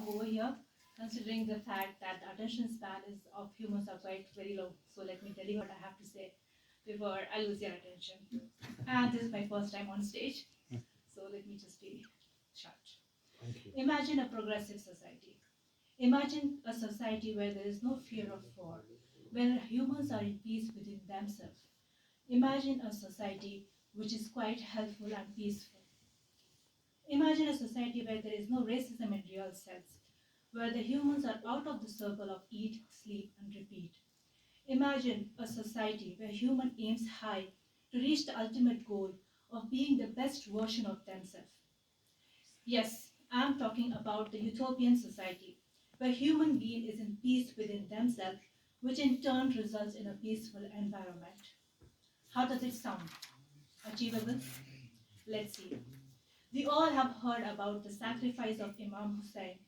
long over here, considering the fact that the attention span is of humans are quite very low. So let me tell you what I have to say before I lose your attention. And this is my first time on stage, so let me just be short. Thank you. Imagine a progressive society. Imagine a society where there is no fear of war, where humans are in peace within themselves. Imagine a society which is quite helpful and peaceful. Imagine a society where there is no racism in real sense, where the humans are out of the circle of eat, sleep, and repeat. Imagine a society where human aims high to reach the ultimate goal of being the best version of themselves. Yes, I'm talking about the utopian society, where human being is in peace within themselves, which in turn results in a peaceful environment. How does it sound? Achievable? Let's see. We all have heard about the sacrifice of Imam Hussain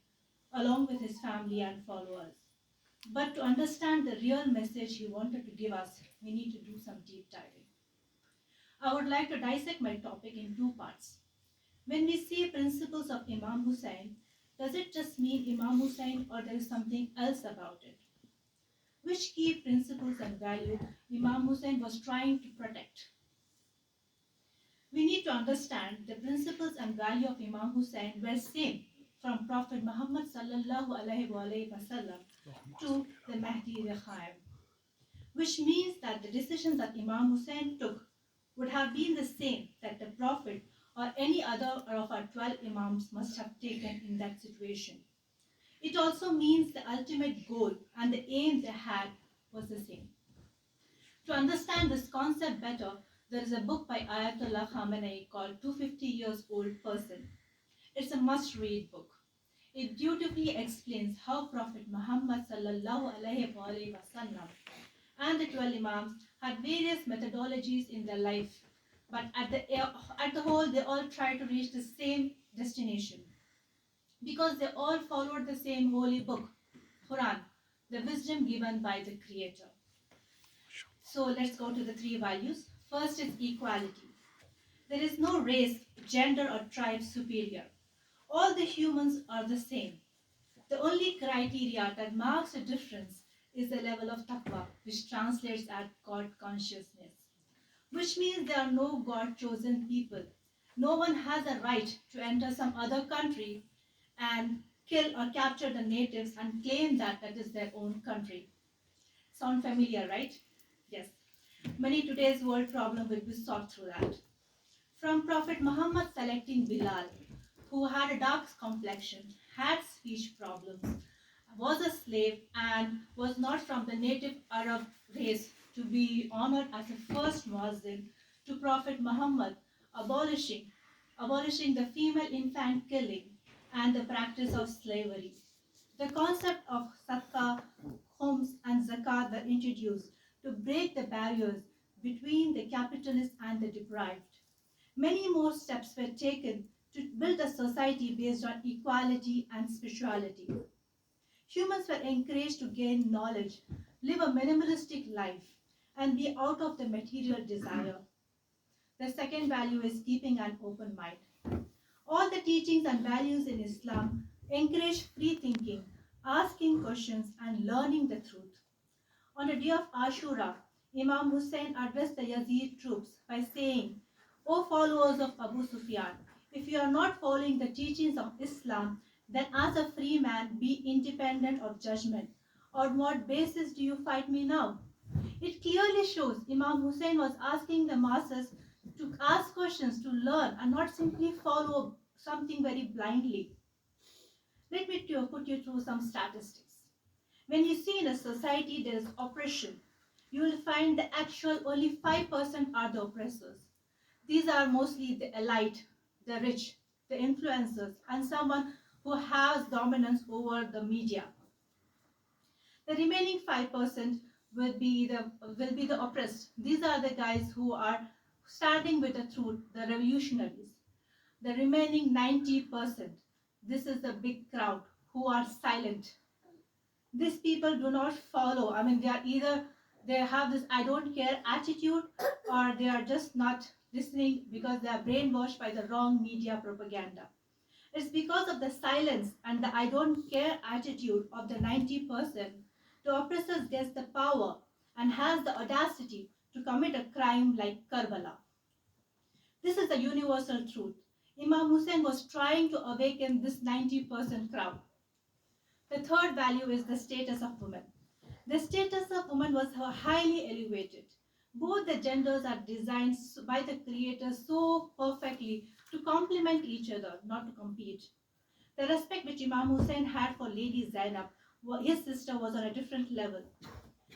along with his family and followers. But to understand the real message he wanted to give us, we need to do some deep diving. I would like to dissect my topic in two parts. When we see principles of Imam Hussain, does it just mean Imam Hussain or there is something else about it? Which key principles and value Imam Hussain was trying to protect? We need to understand the principles and value of Imam Hussain were same from Prophet Muhammad sallallahu alaihi wasallam to the Mahdi the Khaim, which means that the decisions that Imam Hussain took would have been the same that the Prophet or any other of our 12 Imams must have taken in that situation. It also means the ultimate goal and the aim they had was the same. To understand this concept better, there is a book by Ayatollah Khamenei called 250 Years Old Person. It's a must-read book. It beautifully explains how Prophet Muhammad sallallahu alaihi wasallam and the 12 Imams had various methodologies in their life, but at the whole, they all tried to reach the same destination because they all followed the same holy book, Quran, the wisdom given by the Creator. So let's go to the three values. First is equality. There is no race, gender, or tribe superior. All the humans are the same. The only criteria that marks a difference is the level of taqwa, which translates as God consciousness, which means there are no God chosen people. No one has a right to enter some other country and kill or capture the natives and claim that that is their own country. Sound familiar, right? Yes. Many today's world problem will be solved through that. From Prophet Muhammad selecting Bilal, who had a dark complexion, had speech problems, was a slave, and was not from the native Arab race to be honored as the first Muslim, to Prophet Muhammad abolishing the female infant killing and the practice of slavery. The concept of sadaqah, khums, and zakat were introduced to break the barriers between the capitalist and the deprived. Many more steps were taken to build a society based on equality and spirituality. Humans were encouraged to gain knowledge, live a minimalistic life, and be out of the material desire. The second value is keeping an open mind. All the teachings and values in Islam encourage free thinking, asking questions, and learning the truth. On the day of Ashura, Imam Hussain addressed the Yazid troops by saying, O followers of Abu Sufyan, if you are not following the teachings of Islam, then as a free man be independent of judgment. On what basis do you fight me now? It clearly shows Imam Hussain was asking the masses to ask questions, to learn, and not simply follow something very blindly. Let me put you through some statistics. When you see in a society there is oppression, you will find the actual only 5% are the oppressors. These are mostly the elite, the rich, the influencers, and someone who has dominance over the media. The remaining 5% will be the oppressed. These are the guys who are standing with the truth, the revolutionaries. The remaining 90%, this is the big crowd who are silent. These people do not follow. I mean, they are either they have this I don't care attitude or they are just not listening because they are brainwashed by the wrong media propaganda. It's because of the silence and the I don't care attitude of the 90%, the oppressors gets the power and has the audacity to commit a crime like Karbala. This is a universal truth. Imam Hussein was trying to awaken this 90% crowd. The third value is the status of women. The status of women was highly elevated. Both the genders are designed by the creator so perfectly to complement each other, not to compete. The respect which Imam Hussein had for Lady Zainab, his sister, was on a different level.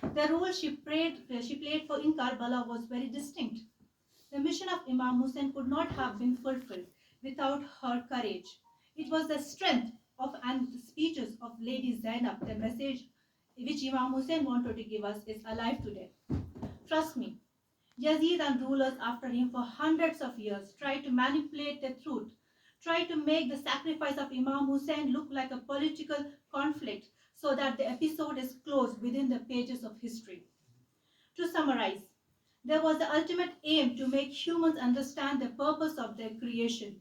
The role she played for in Karbala was very distinct. The mission of Imam Hussein could not have been fulfilled without her courage. It was the strength of and the speeches of Lady Zainab, the message which Imam Hussein wanted to give us is alive today. Trust me, Yazid and rulers after him for hundreds of years tried to manipulate the truth, tried to make the sacrifice of Imam Hussein look like a political conflict so that the episode is closed within the pages of history. To summarize, there was the ultimate aim to make humans understand the purpose of their creation,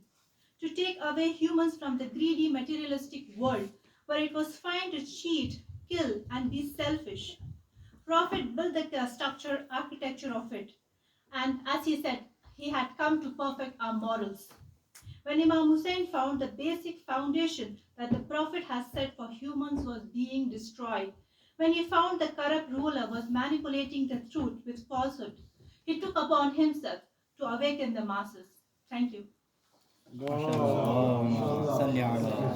to take away humans from the greedy materialistic world where it was fine to cheat, kill, and be selfish. Prophet built the structure, architecture of it, and as he said, he had come to perfect our morals. When Imam Hussein found the basic foundation that the Prophet has set for humans was being destroyed, when he found the corrupt ruler was manipulating the truth with falsehood, he took upon himself to awaken the masses. Thank you. ما شاء الله ما شاء الله. صلي على